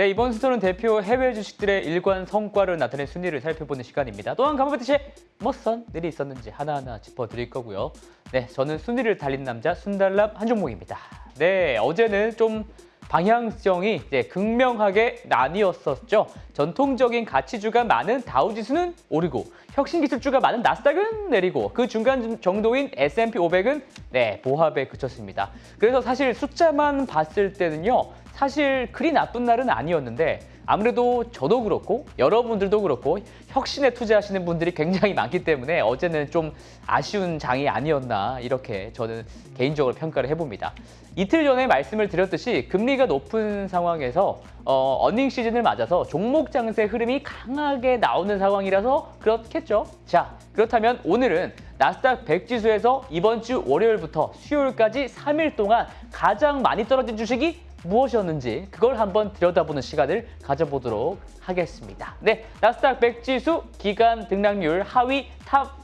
네, 이번 순서는 대표 해외 주식들의 일관 성과를 나타낸 순위를 살펴보는 시간입니다. 또한 가보듯이 멋선 일이 있었는지 하나하나 짚어드릴 거고요. 네, 저는 순위를 달린 남자 순달람 한종목입니다. 네, 어제는 좀 방향성이 극명하게 나뉘었었죠. 전통적인 가치주가 많은 다우지수는 오르고 혁신기술주가 많은 나스닥은 내리고 그 중간 정도인 S&P 500은 보합에 그쳤습니다. 그래서 사실 숫자만 봤을 때는요. 사실 그리 나쁜 날은 아니었는데 아무래도 저도 그렇고 여러분들도 그렇고 혁신에 투자하시는 분들이 굉장히 많기 때문에 어제는 좀 아쉬운 장이 아니었나 이렇게 저는 개인적으로 평가를 해봅니다. 이틀 전에 말씀을 드렸듯이 금리가 높은 상황에서 어닝 시즌을 맞아서 종목 장세 흐름이 강하게 나오는 상황이라서 그렇겠죠. 자, 그렇다면 오늘은 나스닥 100 지수에서 이번 주 월요일부터 수요일까지 3일 동안 가장 많이 떨어진 주식이 무엇이었는지 그걸 한번 들여다보는 시간을 가져보도록 하겠습니다. 네, 나스닥 100 지수 기간 등락률 하위 탑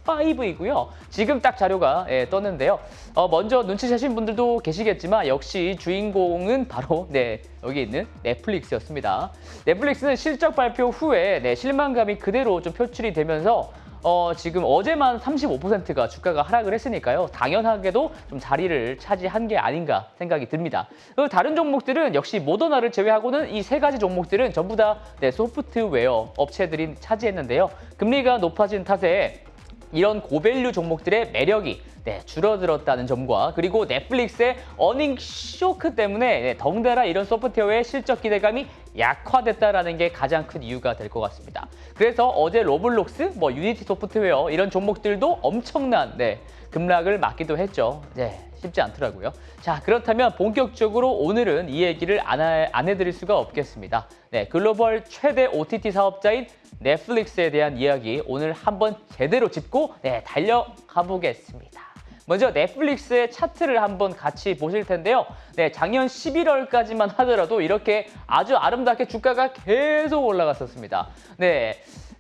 5이고요. 지금 딱 자료가 떴는데요. 먼저 눈치채신 분들도 계시겠지만 역시 주인공은 바로 여기 있는 넷플릭스였습니다. 넷플릭스는 실적 발표 후에 실망감이 그대로 좀 표출이 되면서 지금 어제만 35%가 주가가 하락을 했으니까요. 당연하게도 좀 자리를 차지한 게 아닌가 생각이 듭니다. 다른 종목들은 역시 모더나를 제외하고는 이 세 가지 종목들은 전부 다 소프트웨어 업체들이 차지했는데요. 금리가 높아진 탓에 이런 고밸류 종목들의 매력이 줄어들었다는 점과 그리고 넷플릭스의 어닝 쇼크 때문에 덩달아 이런 소프트웨어의 실적 기대감이 약화됐다라는 게 가장 큰 이유가 될 것 같습니다. 그래서 어제 로블록스, 유니티 소프트웨어 이런 종목들도 엄청난 급락을 맞기도 했죠. 쉽지 않더라고요. 자, 그렇다면 본격적으로 오늘은 이 얘기를 안 해드릴 수가 없겠습니다. 글로벌 최대 OTT 사업자인 넷플릭스에 대한 이야기 오늘 한번 제대로 짚고 달려가 보겠습니다. 먼저 넷플릭스의 차트를 한번 같이 보실 텐데요. 작년 11월까지만 하더라도 이렇게 아주 아름답게 주가가 계속 올라갔었습니다.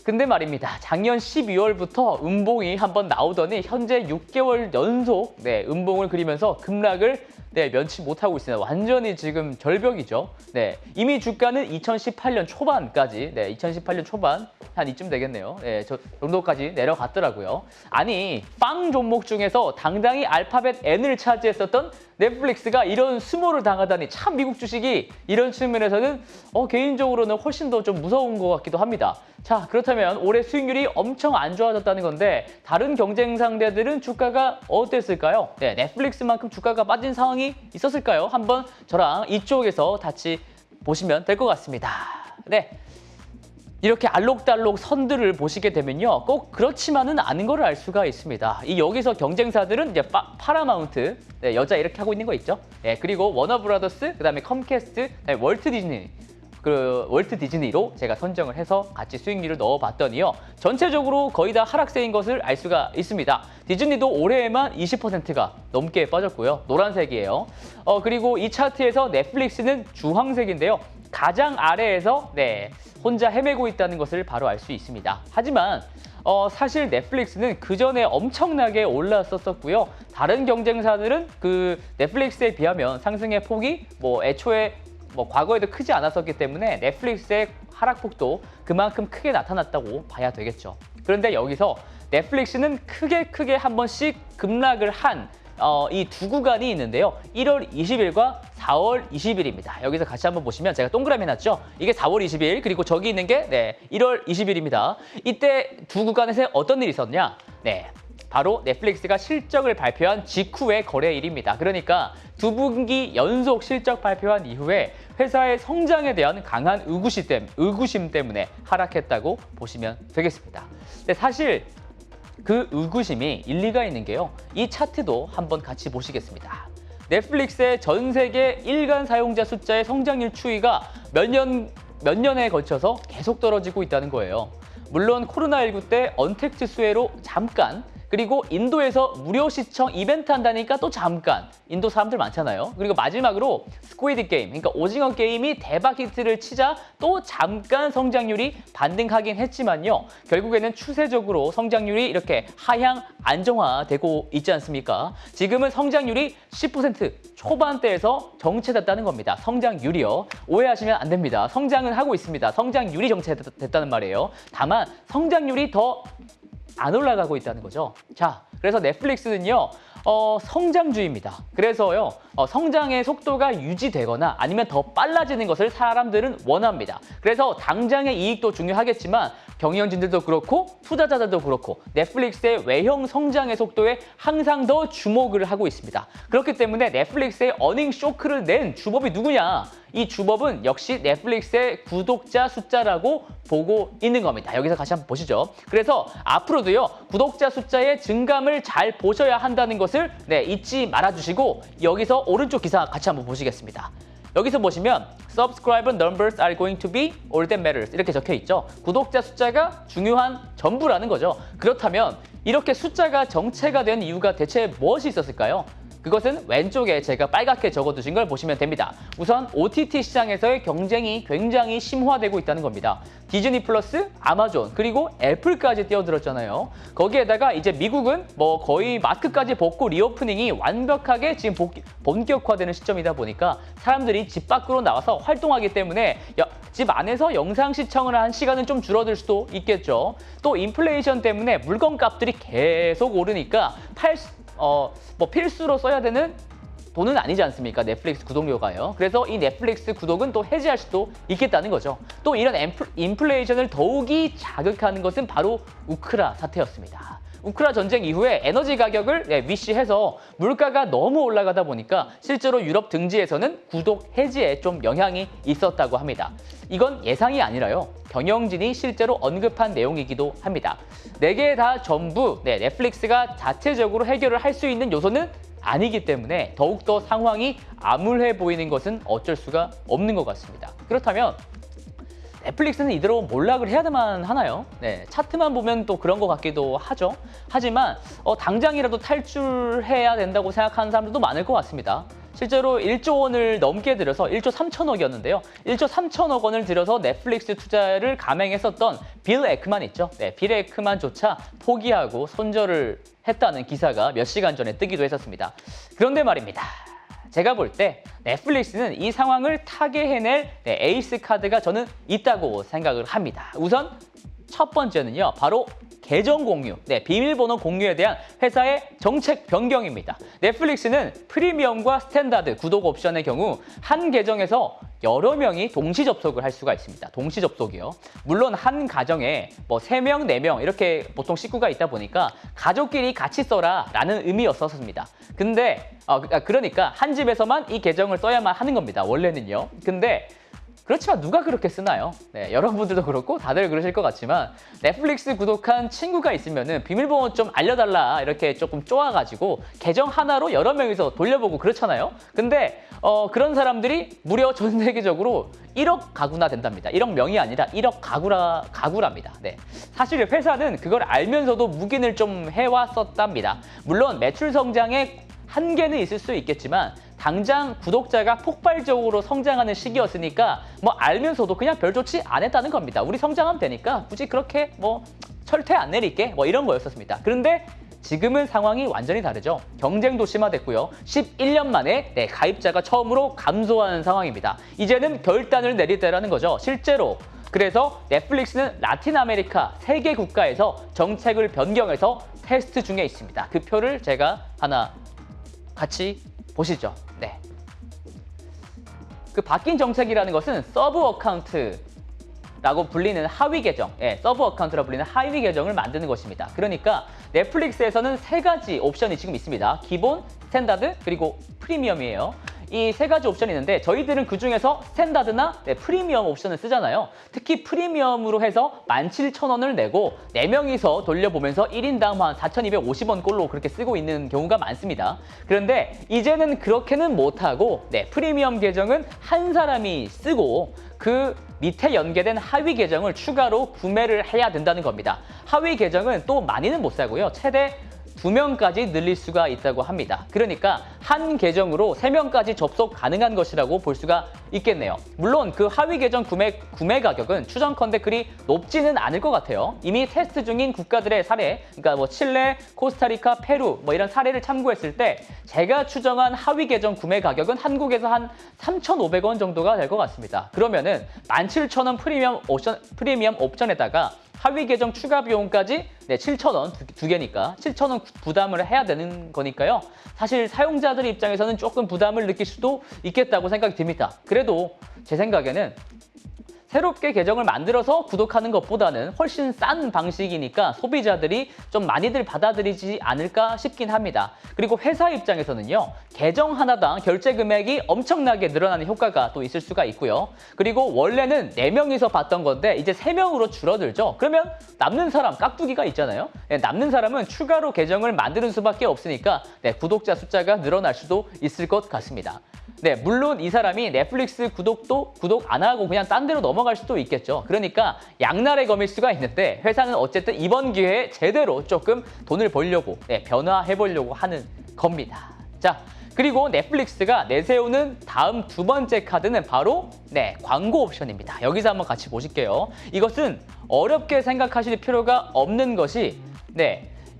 근데 말입니다. 작년 12월부터 음봉이 한번 나오더니 현재 6개월 연속 음봉을 그리면서 급락을 면치 못하고 있습니다. 완전히 지금 절벽이죠. 이미 주가는 2018년 초반까지, 2018년 초반 한 이쯤 되겠네요. 저 정도까지 내려갔더라고요. 아니, 빵 종목 중에서 당당히 알파벳 N을 차지했었던 넷플릭스가 이런 수모를 당하다니 참 미국 주식이 이런 측면에서는 개인적으로는 훨씬 더 좀 무서운 것 같기도 합니다. 자, 그렇다면 올해 수익률이 엄청 안 좋아졌다는 건데 다른 경쟁 상대들은 주가가 어땠을까요? 넷플릭스만큼 주가가 빠진 상황이 있었을까요? 한번 저랑 이쪽에서 같이 보시면 될 것 같습니다. 이렇게 알록달록 선들을 보시게 되면요. 꼭 그렇지만은 않은 걸 알 수가 있습니다. 여기서 경쟁사들은 이제 파라마운트, 여자 이렇게 하고 있는 거 있죠? 그리고 워너브라더스, 그다음에 컴캐스트, 그다음에 월트 디즈니로 제가 선정을 해서 같이 수익률을 넣어봤더니요. 전체적으로 거의 다 하락세인 것을 알 수가 있습니다. 디즈니도 올해에만 20%가 넘게 빠졌고요. 노란색이에요. 그리고 이 차트에서 넷플릭스는 주황색인데요. 가장 아래에서 혼자 헤매고 있다는 것을 바로 알 수 있습니다. 하지만 사실 넷플릭스는 그 전에 엄청나게 올랐었고요. 다른 경쟁사들은 그 넷플릭스에 비하면 상승의 폭이 애초에 과거에도 크지 않았었기 때문에 넷플릭스의 하락폭도 그만큼 크게 나타났다고 봐야 되겠죠. 그런데 여기서 넷플릭스는 크게 한 번씩 급락을 한 이 두 구간이 있는데요. 1월 20일과 4월 20일입니다. 여기서 같이 한번 보시면 제가 동그라미 해놨죠. 이게 4월 20일 그리고 저기 있는 게 1월 20일입니다. 이때 두 구간에서 어떤 일이 있었냐? 바로 넷플릭스가 실적을 발표한 직후의 거래일입니다. 그러니까 두 분기 연속 실적 발표한 이후에 회사의 성장에 대한 강한 의구심 때문에 하락했다고 보시면 되겠습니다. 근데 사실 그 의구심이 일리가 있는 게요. 이 차트도 한번 같이 보시겠습니다. 넷플릭스의 전 세계 일간 사용자 숫자의 성장률 추이가 몇 년에 걸쳐서 계속 떨어지고 있다는 거예요. 물론 코로나19 때 언택트 수혜로 잠깐 그리고 인도에서 무료 시청 이벤트 한다니까 또 잠깐. 인도 사람들 많잖아요. 그리고 마지막으로 스퀴드 게임, 그러니까 오징어 게임이 대박 히트를 치자 또 잠깐 성장률이 반등하긴 했지만요. 결국에는 추세적으로 성장률이 이렇게 하향 안정화되고 있지 않습니까? 지금은 성장률이 10% 초반대에서 정체됐다는 겁니다. 성장률이요. 오해하시면 안 됩니다. 성장은 하고 있습니다. 성장률이 정체됐다는 말이에요. 다만 성장률이 더 안 올라가고 있다는 거죠. 자, 그래서 넷플릭스는요. 성장주의입니다. 그래서요, 성장의 속도가 유지되거나 아니면 더 빨라지는 것을 사람들은 원합니다. 그래서 당장의 이익도 중요하겠지만 경영진들도 그렇고 투자자들도 그렇고 넷플릭스의 외형 성장의 속도에 항상 더 주목을 하고 있습니다. 그렇기 때문에 넷플릭스의 어닝 쇼크를 낸 주범이 누구냐? 이 주범은 역시 넷플릭스의 구독자 숫자라고 보고 있는 겁니다. 여기서 같이 한번 보시죠. 그래서 앞으로도요, 구독자 숫자의 증감을 잘 보셔야 한다는 것을 잊지 말아주시고 여기서 오른쪽 기사 같이 한번 보시겠습니다. 여기서 보시면 Subscriber numbers are going to be all that matters 이렇게 적혀 있죠. 구독자 숫자가 중요한 전부라는 거죠. 그렇다면 이렇게 숫자가 정체가 된 이유가 대체 무엇이 있었을까요? 그것은 왼쪽에 제가 빨갛게 적어두신 걸 보시면 됩니다. 우선 OTT 시장에서의 경쟁이 굉장히 심화되고 있다는 겁니다. 디즈니 플러스, 아마존, 그리고 애플까지 뛰어들었잖아요. 거기에다가 이제 미국은 뭐 거의 마스크까지 벗고 리오프닝이 완벽하게 지금 본격화되는 시점이다 보니까 사람들이 집 밖으로 나와서 활동하기 때문에 집 안에서 영상 시청을 한 시간은 좀 줄어들 수도 있겠죠. 또 인플레이션 때문에 물건 값들이 계속 오르니까 필수로 써야 되는 돈은 아니지 않습니까? 넷플릭스 구독료가요. 그래서 이 넷플릭스 구독은 또 해지할 수도 있겠다는 거죠. 또 이런 인플레이션을 더욱이 자극하는 것은 바로 우크라 사태였습니다. 우크라 전쟁 이후에 에너지 가격을 위시해서 물가가 너무 올라가다 보니까 실제로 유럽 등지에서는 구독 해지에 좀 영향이 있었다고 합니다. 이건 예상이 아니라요. 경영진이 실제로 언급한 내용이기도 합니다. 4개 다 전부 넷플릭스가 자체적으로 해결을 할 수 있는 요소는 아니기 때문에 더욱더 상황이 암울해 보이는 것은 어쩔 수가 없는 것 같습니다. 그렇다면 넷플릭스는 이대로 몰락을 해야만 하나요? 차트만 보면 또 그런 것 같기도 하죠. 하지만 당장이라도 탈출해야 된다고 생각하는 사람들도 많을 것 같습니다. 실제로 1조 원을 넘게 들여서 1조 3천억이었는데요. 1조 3천억 원을 들여서 넷플릭스 투자를 감행했었던 빌 에크만 있죠. 빌 에크만조차 포기하고 손절을 했다는 기사가 몇 시간 전에 뜨기도 했었습니다. 그런데 말입니다. 제가 볼 때 넷플릭스는 이 상황을 타게 해낼 에이스 카드가 저는 있다고 생각을 합니다. 우선 첫 번째는요, 바로 계정 공유, 비밀번호 공유에 대한 회사의 정책 변경입니다. 넷플릭스는 프리미엄과 스탠다드 구독 옵션의 경우 한 계정에서 여러 명이 동시 접속을 할 수가 있습니다. 동시 접속이요. 물론 한 가정에 3명, 4명 이렇게 보통 식구가 있다 보니까 가족끼리 같이 써라 라는 의미였었습니다. 근데 그러니까 한 집에서만 이 계정을 써야만 하는 겁니다. 원래는요. 근데 그렇지만 누가 그렇게 쓰나요? 여러분들도 그렇고 다들 그러실 것 같지만 넷플릭스 구독한 친구가 있으면은 비밀번호 좀 알려달라 이렇게 조금 쪼아가지고 계정 하나로 여러 명이서 돌려보고 그렇잖아요. 근데 그런 사람들이 무려 전 세계적으로 1억 가구나 된답니다. 1억 명이 아니라 1억 가구랍니다. 사실 회사는 그걸 알면서도 묵인을 좀 해왔었답니다. 물론 매출 성장에 한계는 있을 수 있겠지만 당장 구독자가 폭발적으로 성장하는 시기였으니까 알면서도 그냥 별 조치 안 했다는 겁니다. 우리 성장하면 되니까 굳이 그렇게 철퇴 안 내릴게 이런 거였었습니다. 그런데 지금은 상황이 완전히 다르죠. 경쟁도 심화됐고요. 11년 만에 가입자가 처음으로 감소하는 상황입니다. 이제는 결단을 내릴 때라는 거죠. 실제로. 그래서 넷플릭스는 라틴 아메리카 3개 국가에서 정책을 변경해서 테스트 중에 있습니다. 그 표를 제가 하나 같이 보시죠. 그 바뀐 정책이라는 것은 서브 어카운트라고 불리는 하위 계정, 서브 어카운트라고 불리는 하위 계정을 만드는 것입니다. 그러니까 넷플릭스에서는 3가지 옵션이 지금 있습니다. 기본, 스탠다드, 그리고 프리미엄이에요. 이 3가지 옵션이 있는데 저희들은 그중에서 스탠다드나 프리미엄 옵션을 쓰잖아요. 특히 프리미엄으로 해서 17,000원을 내고 4명이서 돌려보면서 1인당 한 4,250원 꼴로 그렇게 쓰고 있는 경우가 많습니다. 그런데 이제는 그렇게는 못하고 프리미엄 계정은 한 사람이 쓰고 그 밑에 연계된 하위 계정을 추가로 구매를 해야 된다는 겁니다. 하위 계정은 또 많이는 못 사고요. 최대 2명까지 늘릴 수가 있다고 합니다. 그러니까 한 계정으로 3명까지 접속 가능한 것이라고 볼 수가 있겠네요. 물론 그 하위 계정 구매 가격은 추정컨대 그리 높지는 않을 것 같아요. 이미 테스트 중인 국가들의 사례, 그러니까 뭐 칠레, 코스타리카, 페루 뭐 이런 사례를 참고했을 때 제가 추정한 하위 계정 구매 가격은 한국에서 한 3,500원 정도가 될 것 같습니다. 그러면은 17,000원 프리미엄 옵션에다가 하위 계정 추가 비용까지 7,000원 두 개니까 7,000원 부담을 해야 되는 거니까요. 사실 사용자들 입장에서는 조금 부담을 느낄 수도 있겠다고 생각이 듭니다. 그래도 제 생각에는 새롭게 계정을 만들어서 구독하는 것보다는 훨씬 싼 방식이니까 소비자들이 좀 많이들 받아들이지 않을까 싶긴 합니다. 그리고 회사 입장에서는요, 계정 하나당 결제 금액이 엄청나게 늘어나는 효과가 또 있을 수가 있고요. 그리고 원래는 4명이서 받던 건데 이제 3명으로 줄어들죠. 그러면 남는 사람, 깍두기가 있잖아요. 남는 사람은 추가로 계정을 만드는 수밖에 없으니까 구독자 숫자가 늘어날 수도 있을 것 같습니다. 물론 이 사람이 넷플릭스 구독도 구독 안 하고 그냥 딴 데로 넘어갈 수도 있겠죠. 그러니까 양날의 검일 수가 있는데 회사는 어쨌든 이번 기회에 제대로 조금 돈을 벌려고 변화해보려고 하는 겁니다. 자, 그리고 넷플릭스가 내세우는 다음 두 번째 카드는 바로 광고 옵션입니다. 여기서 한번 같이 보실게요. 이것은 어렵게 생각하실 필요가 없는 것이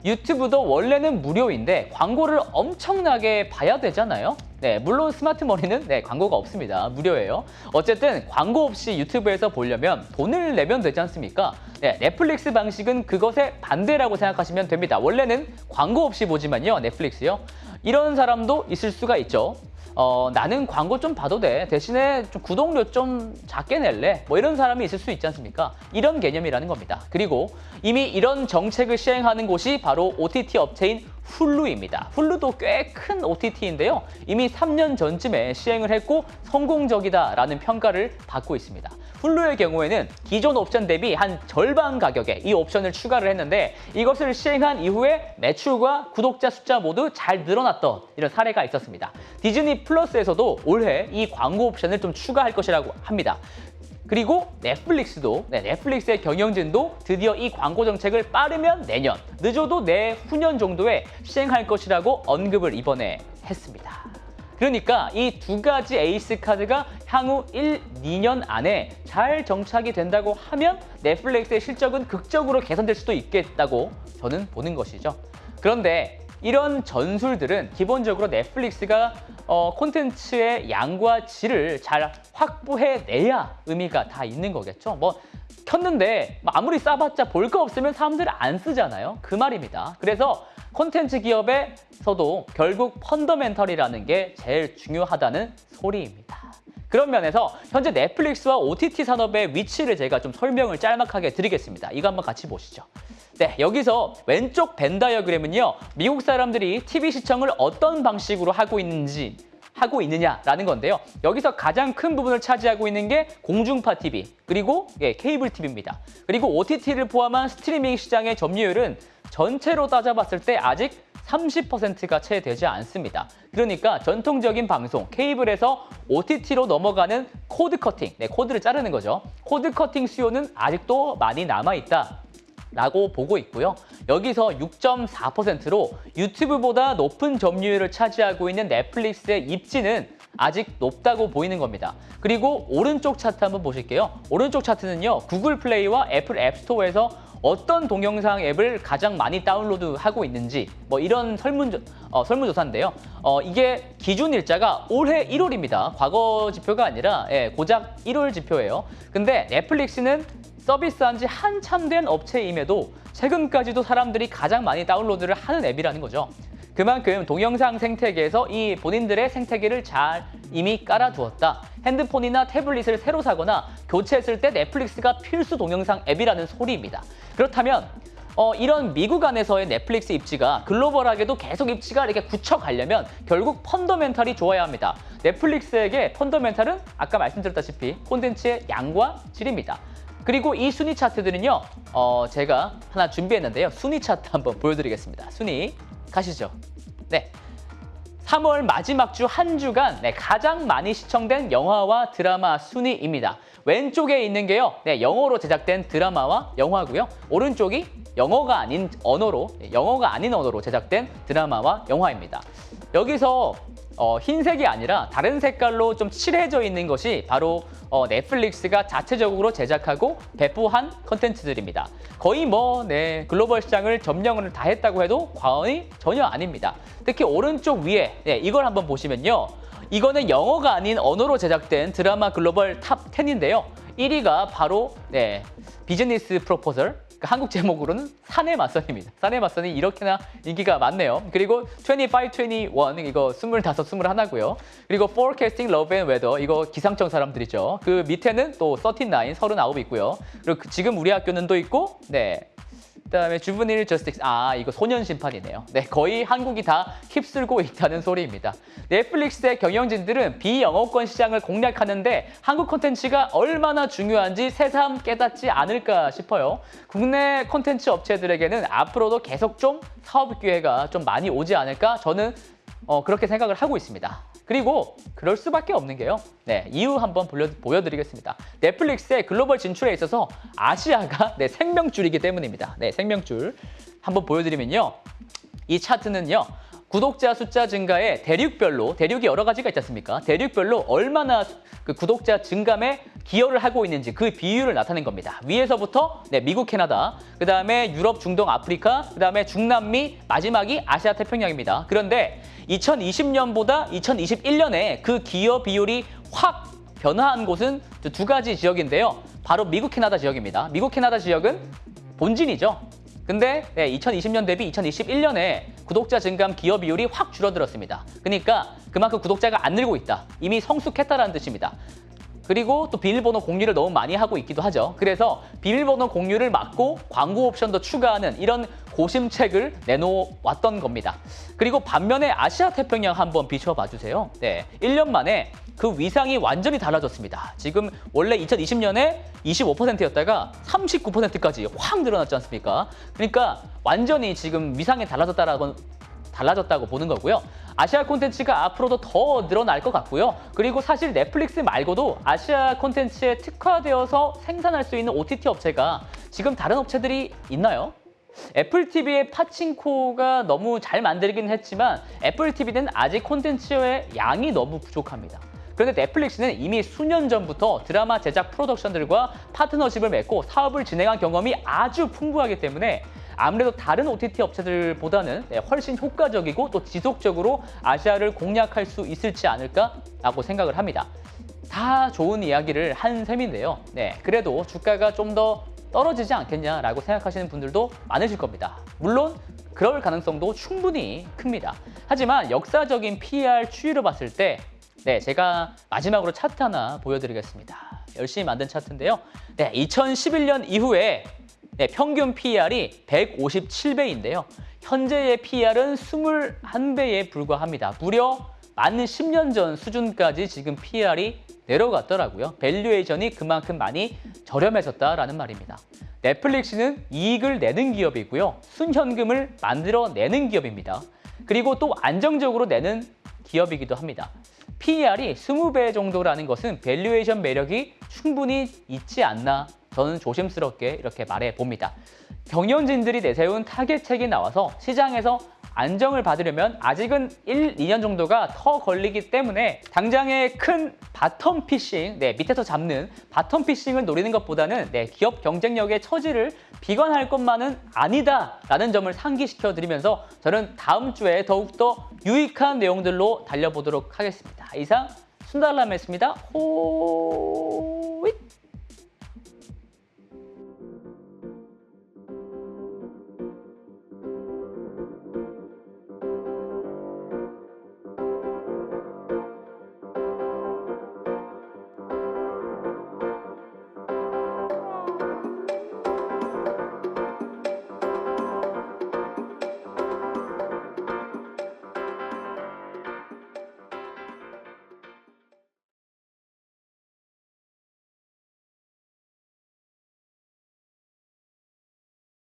유튜브도 원래는 무료인데 광고를 엄청나게 봐야 되잖아요. 물론 스마트머니는 광고가 없습니다. 무료예요. 어쨌든 광고 없이 유튜브에서 보려면 돈을 내면 되지 않습니까? 넷플릭스 방식은 그것의 반대라고 생각하시면 됩니다. 원래는 광고 없이 보지만요, 넷플릭스요. 이런 사람도 있을 수가 있죠. 나는 광고 좀 봐도 돼. 대신에 좀 구독료 좀 작게 낼래. 뭐 이런 사람이 있을 수 있지 않습니까? 이런 개념이라는 겁니다. 그리고 이미 이런 정책을 시행하는 곳이 바로 OTT 업체인 훌루입니다. 훌루도 꽤 큰 OTT인데요. 이미 3년 전쯤에 시행을 했고 성공적이다라는 평가를 받고 있습니다. 훌루의 경우에는 기존 옵션 대비 한 절반 가격에 이 옵션을 추가를 했는데 이것을 시행한 이후에 매출과 구독자 숫자 모두 잘 늘어났던 이런 사례가 있었습니다. 디즈니 플러스에서도 올해 이 광고 옵션을 좀 추가할 것이라고 합니다. 그리고 넷플릭스도 넷플릭스의 경영진도 드디어 이 광고 정책을 빠르면 내년, 늦어도 내후년 정도에 시행할 것이라고 언급을 이번에 했습니다. 그러니까 이 두 가지 에이스 카드가 향후 1, 2년 안에 잘 정착이 된다고 하면 넷플릭스의 실적은 극적으로 개선될 수도 있겠다고 저는 보는 것이죠. 그런데 이런 전술들은 기본적으로 넷플릭스가 콘텐츠의 양과 질을 잘 확보해내야 의미가 다 있는 거겠죠. 켰는데 아무리 싸봤자 볼 거 없으면 사람들 안 쓰잖아요. 그 말입니다. 그래서 콘텐츠 기업에서도 결국 펀더멘털이라는 게 제일 중요하다는 소리입니다. 그런 면에서 현재 넷플릭스와 OTT 산업의 위치를 제가 좀 설명을 짤막하게 드리겠습니다. 이거 한번 같이 보시죠. 여기서 왼쪽 벤 다이어그램은요, 미국 사람들이 TV 시청을 어떤 방식으로 하고 있느냐라는 건데요. 여기서 가장 큰 부분을 차지하고 있는 게 공중파 TV, 그리고 케이블 TV입니다. 그리고 OTT를 포함한 스트리밍 시장의 점유율은 전체로 따져봤을 때 아직 30%가 채 되지 않습니다. 그러니까 전통적인 방송, 케이블에서 OTT로 넘어가는 코드 커팅, 코드를 자르는 거죠. 코드 커팅 수요는 아직도 많이 남아있다 라고 보고 있고요. 여기서 6.4%로 유튜브보다 높은 점유율을 차지하고 있는 넷플릭스의 입지는 아직 높다고 보이는 겁니다. 그리고 오른쪽 차트 한번 보실게요. 오른쪽 차트는요, 구글 플레이와 애플 앱스토어에서 어떤 동영상 앱을 가장 많이 다운로드하고 있는지 이런 설문조사인데요. 이게 기준 일자가 올해 1월입니다. 과거 지표가 아니라 고작 1월 지표예요. 근데 넷플릭스는 서비스한 지 한참 된 업체임에도 최근까지도 사람들이 가장 많이 다운로드를 하는 앱이라는 거죠. 그만큼 동영상 생태계에서 이 본인들의 생태계를 잘 이미 깔아두었다. 핸드폰이나 태블릿을 새로 사거나 교체했을 때 넷플릭스가 필수 동영상 앱이라는 소리입니다. 그렇다면 이런 미국 안에서의 넷플릭스 입지가 글로벌하게도 계속 입지가 이렇게 굳혀가려면 결국 펀더멘털이 좋아야 합니다. 넷플릭스에게 펀더멘털은 아까 말씀드렸다시피 콘텐츠의 양과 질입니다. 그리고 이 순위 차트들은요, 제가 하나 준비했는데요. 순위 차트 한번 보여드리겠습니다. 순위 가시죠. 3월 마지막 주 한 주간 가장 많이 시청된 영화와 드라마 순위입니다. 왼쪽에 있는 게요, 영어로 제작된 드라마와 영화고요. 오른쪽이 영어가 아닌 언어로 제작된 드라마와 영화입니다. 여기서 흰색이 아니라 다른 색깔로 좀 칠해져 있는 것이 바로 넷플릭스가 자체적으로 제작하고 배포한 컨텐츠들입니다. 거의 글로벌 시장을 점령을 다 했다고 해도 과언이 전혀 아닙니다. 특히 오른쪽 위에 이걸 한번 보시면요. 이거는 영어가 아닌 언어로 제작된 드라마 글로벌 탑 10인데요. 1위가 바로 비즈니스 프로포설, 한국 제목으로는 사내 맞선입니다. 사내 맞선이 이렇게나 인기가 많네요. 그리고 25, 21 이거 25, 21고요. 그리고 Forecasting Love and Weather 이거 기상청 사람들이죠. 그 밑에는 또 39, 39 있고요. 그리고 지금 우리 학교는 또 있고 그다음에 주브닐 저스티스 이거 소년 심판이네요. 거의 한국이 다 휩쓸고 있다는 소리입니다. 넷플릭스의 경영진들은 비영어권 시장을 공략하는데 한국 콘텐츠가 얼마나 중요한지 새삼 깨닫지 않을까 싶어요. 국내 콘텐츠 업체들에게는 앞으로도 계속 좀 사업 기회가 좀 많이 오지 않을까 저는 그렇게 생각을 하고 있습니다. 그리고 그럴 수밖에 없는 게요. 이유 한번 보여드리겠습니다. 넷플릭스의 글로벌 진출에 있어서 아시아가 생명줄이기 때문입니다. 생명줄 한번 보여드리면요. 이 차트는요. 구독자 숫자 증가에 대륙이 여러 가지가 있지 않습니까? 대륙별로 얼마나 그 구독자 증감에 기여를 하고 있는지 그 비율을 나타낸 겁니다. 위에서부터 미국, 캐나다, 그 다음에 유럽, 중동, 아프리카, 그 다음에 중남미, 마지막이 아시아 태평양입니다. 그런데 2020년보다 2021년에 그 기여 비율이 확 변화한 곳은 두 가지 지역인데요. 바로 미국, 캐나다 지역입니다. 미국, 캐나다 지역은 본진이죠. 근데 2020년 대비 2021년에 구독자 증감 기여 비율이 확 줄어들었습니다. 그러니까 그만큼 구독자가 안 늘고 있다. 이미 성숙했다라는 뜻입니다. 그리고 또 비밀번호 공유를 너무 많이 하고 있기도 하죠. 그래서 비밀번호 공유를 막고 광고 옵션도 추가하는 이런 고심책을 내놓았던 겁니다. 그리고 반면에 아시아 태평양 한번 비춰봐 주세요. 1년 만에 그 위상이 완전히 달라졌습니다. 지금 원래 2020년에 25%였다가 39%까지 확 늘어났지 않습니까? 그러니까 완전히 지금 위상이 달라졌다고 보는 거고요. 아시아 콘텐츠가 앞으로도 더 늘어날 것 같고요. 그리고 사실 넷플릭스 말고도 아시아 콘텐츠에 특화되어서 생산할 수 있는 OTT 업체가 지금 다른 업체들이 있나요? 애플 TV의 파친코가 너무 잘 만들긴 했지만 애플 TV는 아직 콘텐츠의 양이 너무 부족합니다. 그런데 넷플릭스는 이미 수년 전부터 드라마 제작 프로덕션들과 파트너십을 맺고 사업을 진행한 경험이 아주 풍부하기 때문에 아무래도 다른 OTT 업체들보다는 훨씬 효과적이고 또 지속적으로 아시아를 공략할 수 있을지 않을까라고 생각을 합니다. 다 좋은 이야기를 한 셈인데요. 그래도 주가가 좀 더 떨어지지 않겠냐라고 생각하시는 분들도 많으실 겁니다. 물론 그럴 가능성도 충분히 큽니다. 하지만 역사적인 PER 추이로 봤을 때 제가 마지막으로 차트 하나 보여드리겠습니다. 열심히 만든 차트인데요. 2011년 이후에 평균 PER이 157배인데요. 현재의 PER은 21배에 불과합니다. 무려 만 10년 전 수준까지 지금 PER이 내려갔더라고요. 밸류에이션이 그만큼 많이 저렴해졌다라는 말입니다. 넷플릭스는 이익을 내는 기업이고요. 순현금을 만들어내는 기업입니다. 그리고 또 안정적으로 내는 기업이기도 합니다. PER이 20배 정도라는 것은 밸류에이션 매력이 충분히 있지 않나 저는 조심스럽게 이렇게 말해 봅니다. 경영진들이 내세운 타겟책이 나와서 시장에서 안정을 받으려면 아직은 1, 2년 정도가 더 걸리기 때문에 당장의 큰 바텀 피싱, 밑에서 잡는 바텀 피싱을 노리는 것보다는 기업 경쟁력의 처지를 비관할 것만은 아니다라는 점을 상기시켜 드리면서 저는 다음 주에 더욱더 유익한 내용들로 달려보도록 하겠습니다. 이상 순달람이었습니다. 호잇!